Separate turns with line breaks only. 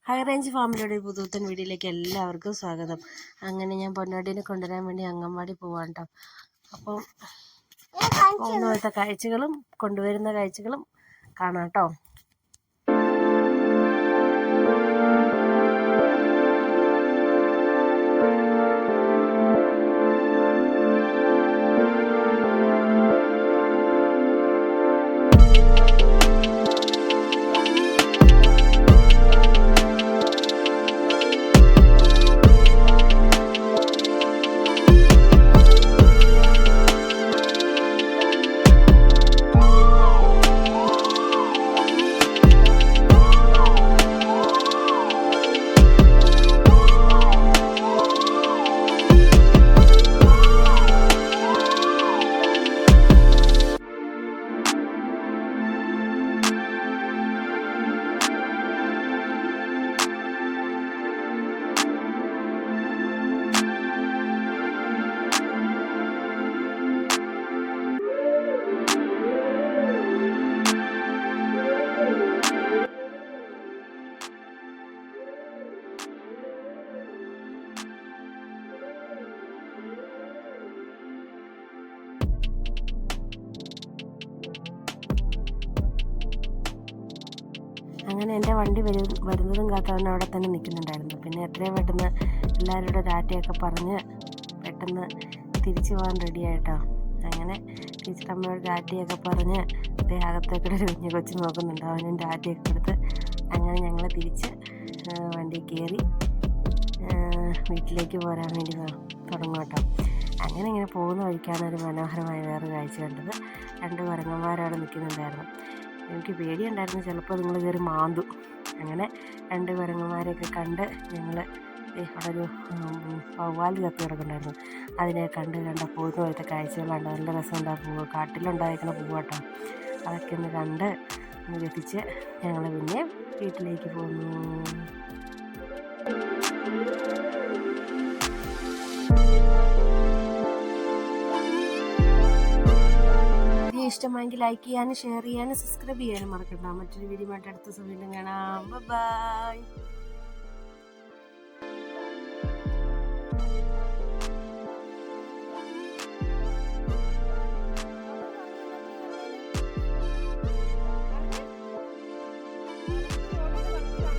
High range ഫാമിലിയുടെ ഒരു പുതുത്തൻ വീഡിയോയിലേക്ക് എല്ലാവർക്കും സ്വാഗതം. അങ്ങനെ ഞാൻ പൊന്നാടീനെ കൊണ്ടുവരാൻ വേണ്ടി അംഗൻവാടി പോവാൻ കേട്ടോ. അപ്പോൾ പോകുന്ന കാഴ്ചകളും കൊണ്ടുവരുന്ന കാഴ്ചകളും കാണാം കേട്ടോ. അങ്ങനെ എൻ്റെ വണ്ടി വരുന്നതും കാത്തവൻ അവിടെ തന്നെ നിൽക്കുന്നുണ്ടായിരുന്നു. പിന്നെ എത്രയും പെട്ടെന്ന് എല്ലാവരുടെ ടാറ്റയൊക്കെ പറഞ്ഞ് പെട്ടെന്ന് തിരിച്ചു പോകാൻ റെഡിയായിട്ടോ. അങ്ങനെ ടീച്ചറമ്മയോട് ടാറ്റയൊക്കെ പറഞ്ഞ് അകത്തേക്കൂടെ ഒരു കുഞ്ഞു കൊച്ചു നോക്കുന്നുണ്ട്. അവനും ടാറ്റയൊക്കെ കൊടുത്ത് അങ്ങനെ ഞങ്ങൾ തിരിച്ച് വണ്ടി കയറി വീട്ടിലേക്ക് പോരാൻ വേണ്ടി തുടങ്ങും കേട്ടോ. അങ്ങനെ ഇങ്ങനെ പോകുന്ന വഴിക്കാണ് ഒരു മനോഹരമായ വേറെ കാഴ്ച കണ്ടത്. 2 കുരങ്ങന്മാരവിടെ നിൽക്കുന്നുണ്ടായിരുന്നു. എനിക്ക് പേടിയുണ്ടായിരുന്നു ചിലപ്പോൾ നിങ്ങൾ കയറി മാന്തും. അങ്ങനെ 2 കുരങ്ങന്മാരെയൊക്കെ കണ്ട് ഞങ്ങൾ അവിടെ ഒരു വവ്വാൽ ചത്ത് കിടക്കുന്നുണ്ടായിരുന്നു. അതിനെ കണ്ട് പോകുന്ന പോലത്തെ കാഴ്ചകളുണ്ട്. നല്ല രസമുണ്ടാകും. പൂവ് കാട്ടിലുണ്ടായിരിക്കുന്ന പൂവ് കേട്ടോ. അതൊക്കെ ഒന്ന് കണ്ട് രസിച്ച് ഞങ്ങൾ പിന്നെ വീട്ടിലേക്ക് പോന്നു. ഇഷ്ടമായെങ്കിൽ ലൈക്ക് ചെയ്യാനും ഷെയർ ചെയ്യാനും സബ്സ്ക്രൈബ് ചെയ്യാനും മറക്കണ്ട. മറ്റൊരു വീഡിയോ ആയിട്ട് അടുത്ത സമയം കാണാം. ബൈ.